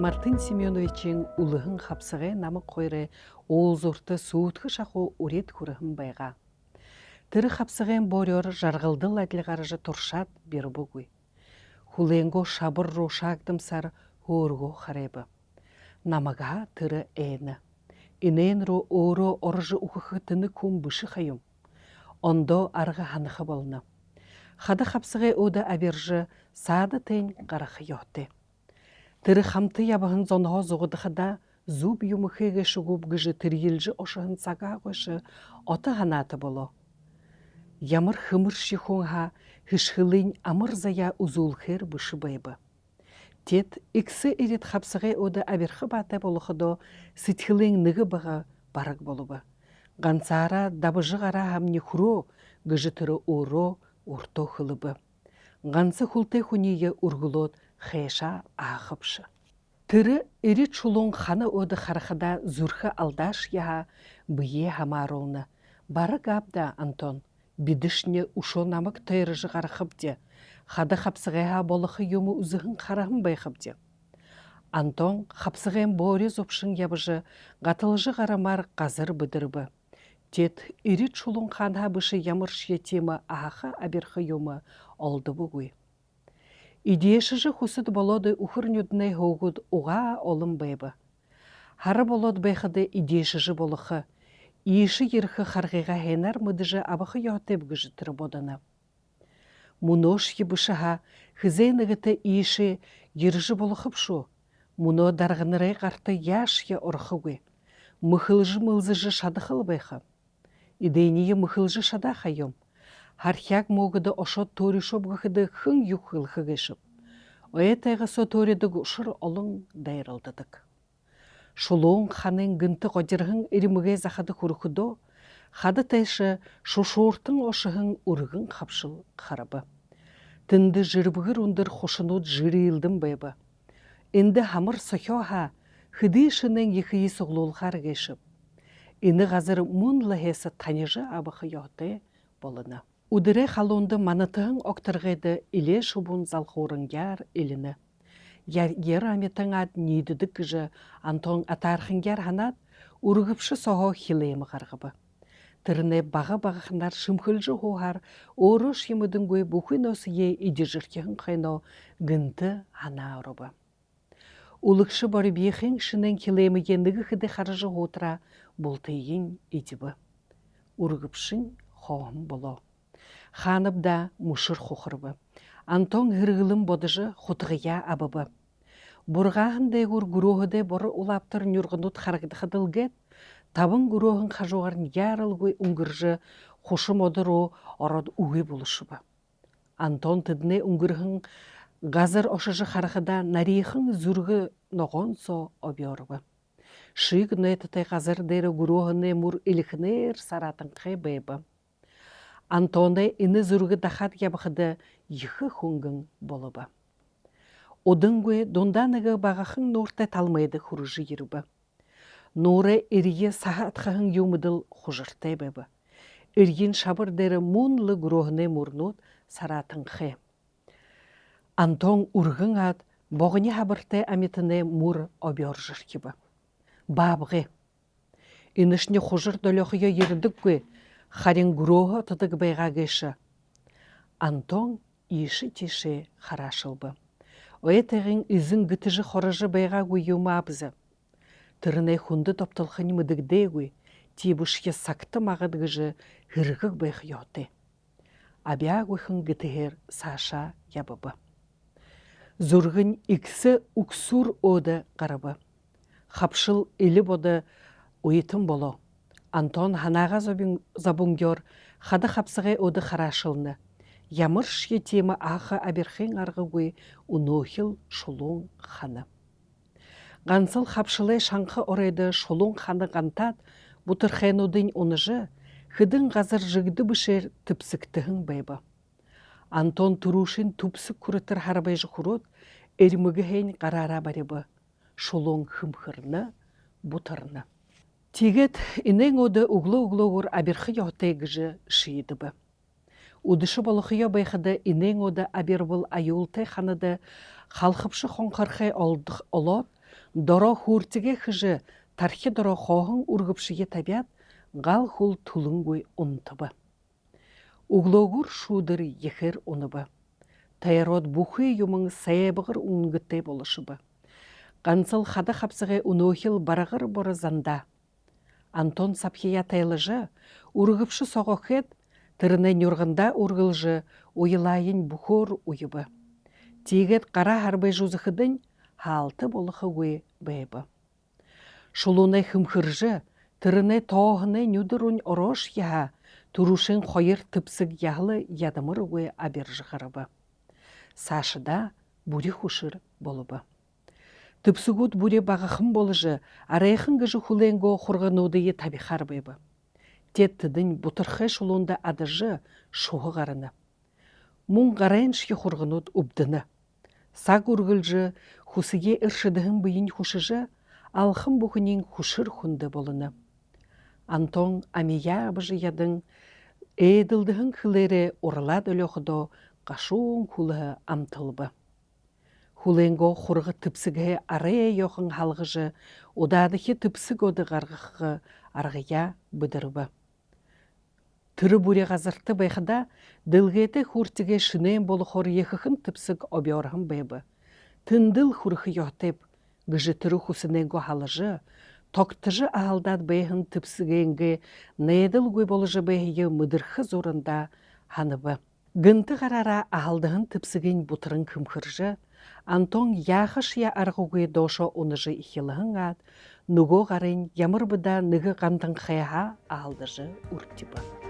Мартын Семеновичийн үлгэн хапсагай намаг хойрэ оолзурты сүйтгэж шаху үрет хүрхэн байгаа. Тэр хапсагайн борьор жаргалдыл адилгаржы туршаад бир бүгүй. Хүлэнго шабыр руу шагдымсар хөөргө харэбы. Намага тэр эйна. Инэн руу өөрөө оржы ухахтыны күм бүші хайым. Ондо арга ханха болна. Хада хапсагай ода абержы сады тень гарах йоты. Тэр хамты ябахын зонхо зугудахада зуб юмхэгэ шугуб гыжы тэрилжы ошахын цагаагышы ота ханаты боло. Ямар хымыр шихунха хышхылын амыр зая узулхэр бүші байбы. Тет иксы ирит хапсагай ода аберхы бата болохыдо ситхылын ныгы бага барак болубы. Ганцара дабыжы гара хамни хуро гыжы түрі оро урто хылыбы. Ганцы хулты хуния ургулот хэша ахыпшы. Түрі ири чулун ханы оды харахада зүрхі алдаш яха бие хамаролны. Бары габда, Антон, бидішне ушо намык тайрыжы гарахыпде. Хада хапсыгайха болохы юму үзіхін қарахын байхыпде. Антон хапсыгайын борез опшын ябыжы ғатылжы ғарамар қазыр бідірбі. Тет ири чулун ханха бышы ямырш етемі ахы аберхы юмы олды бұгуй. Идешыжы хусыд болоды ухырнюднай хоугуд уға олым байбы. Хары болод байхыды идешыжы болохы. Иші ерхі харғиға хенар мұдыжы абықы йотеп гыжытыры бодана. Мунош ебышыға хызайнығыты иші ержі болохып шу. Муно дарғынырай қарты яш я орхыгы. Мұхылжы мылзыжы шадықыл байхы. Идейние мұхылжы шада хайым. Хархяк могыды ошот тори шобғыхыды хын юхыл хыгышып. Оетайғы со торидіг ұшыр олың дайрылдыдық. Шулуң ханын гынты қодырғын ириміге захады құрықыдо, хады тайшы шушуыртың ошығын ұрығын қапшыл қарабы. Тінді жырбығыр ұндыр қошынуд жырыйлдым байбы. Инді хамыр сөхеуға хыды шының ехіи соғлуылғар кешіп. Ині ғазыр мұнлы хесі таныжы абықы йоты болыны. Удыры халонды манытығын оқтырғайды иле шубун залхорыңгар иліні. Ер аметің ад нейдідік жы Антон атархыңгар ханат ұрғыпшы соғо хилеймі қарғыбы. Тіріне баға-бағықындар шымхылжы хоғар оры шемудің көй бұхын осы е идежіркеғін қайно гынты хана ұрыбы. Улықшы бары бейхін шының хилеймі ендігі қыды қаржы ғотыра бұлтайын идібі. Ұрғыпшын хоғым болу. Ханып да мұшыр хоқырбы. Антон ғырғылым бодыжы құтығыя абыбы. Бұрғағындай ғыр ғұрғыдай боры улаптыр нүрғынут қарғыдықыдылгет, табын ғұрғын қажуғарын ярылғой ұңгыржы қошым одыру ород ұғы болышыбы. Антон тыдне ұңгырғын ғазыр ошыжы қарғыда нарихын зүргі ноғын со обиорбы. Шыг нөйтітай ғазыр дәрі ғұрғыны мұр илікінер саратын қай бәйбі. Антоны іні зүргі дақат ябықыды ехі хуңгын болыбы. Одыңгөй донданыгы бағақын нортай талмайды хұрыжы ерібі. Норы әрие сағатқағын юмыдыл хұжыртай бәбі. Әрген шабыр дәрі мұнлы ғұрғыны мұрнуд саратын қы. Антон ұрғын ад боғыне хабыртай аметіне мұр обер жыркебі. Бабғы. Инішіне хұжыр дөліғыя еріндік көй. Харин гуроға тұдық байға кеші. Антон еші-теші харашылбы. Оетығын үзін гітіжі қорыжы байға көйеумі абзы. Түрінай хунды топтылқыны мүдігдей көй, тейбушке сақты мағыд гіжі ғырғық байғы йоты. Абя көйхін гітігер саша ябыбы. Зүргін иксі үксур оды қарыбы. Хапшыл елі боды ойытын болу. Антон ханаға забунгер хады хапсығай оды харашылны. Ямырш етемі ақы аберхен арғығой унохил шулун ханы. Ғансыл хапшылай шаңқы орайды шулун ханы ғантат бұтырхен одын оныжы хыдың ғазыр жығды бүшер түпсіктігін байбы. Антон турушин түпсік күрітір харбайжы құрот әрмігіхен қарара барыбы. Шулун хымхырны бұтырны. Тегет инен оды углу-углуғыр аберхы йотай гыжы шиедібі. Удышы болықыя байхыды инен оды абер бұл айултай ханыды қалқыпшы қонқарқай олот доро хүртиге хыжы тархи доро хохон ургыпшыге табят гал хул тулунгой унтыбы. Углогур шудыр ехер уныбы. Тайрод бухы юмың сайбығыр унгыттай болышыбы. Ганцыл хада хапсыға унохил барағыр боры занда. Антон сапхия тайлыжы, ургыпшы соғықет, тырыны нюрғында ургылжы, уйлайын бухор уйыбы. Тегет қара харбай жузықыдың, халты болықы уй бәйбі. Шулунай хымхыржы, тырыны тоғыны нюдырун орош яға, турушын қойыр тыпсыг яғлы ядымыр уй абержы қарыбы. Сашыда бұри хушыр болыбы. Тыпсыгут бұре бағықым болыжы, арайқын гыжы хуленго құрғынудыйы табихар бейбі. Тет тыдың бұтырхай шулунда адыжы шуғы ғарыны. Мұн ғарайыншке құрғынуд ұбдыны. Саг үргілжі хусыге үршідігін бұйын хушыжы, алқым бұхынен хушыр хунды болыны. Антон амия абыжы ядың, эйділдігін хылері орылад өліғыдо қашуын хулығы амтылбы. Хуленго хурғы тыпсыға арая йоқын халғыжы, одадығы тыпсыг оды ғарғығы арғыя бұдырбы. Түрі бұре ғазырты байқыда, дылғеті хуртіге шынайын болы хор ехіхін тыпсыг обиорғын бәйбі. Тындыл хурғы йоқтеп, гыжы түрі хусыненго халыжы, тоқтыжы ағалдад бәйхін тыпсыгенге нәйділ гөй болыжы бәйхіге мұдырхы зорында ханыбы. Гынты қарара ағалдығын тыпсыген бұтырын кымқыржы, Антон яхыш я арғуғы дошо оныжы ихилығын ад, нуго ғарын ямыр бұда нығы қантын қайға ағалдыжы үртіпі.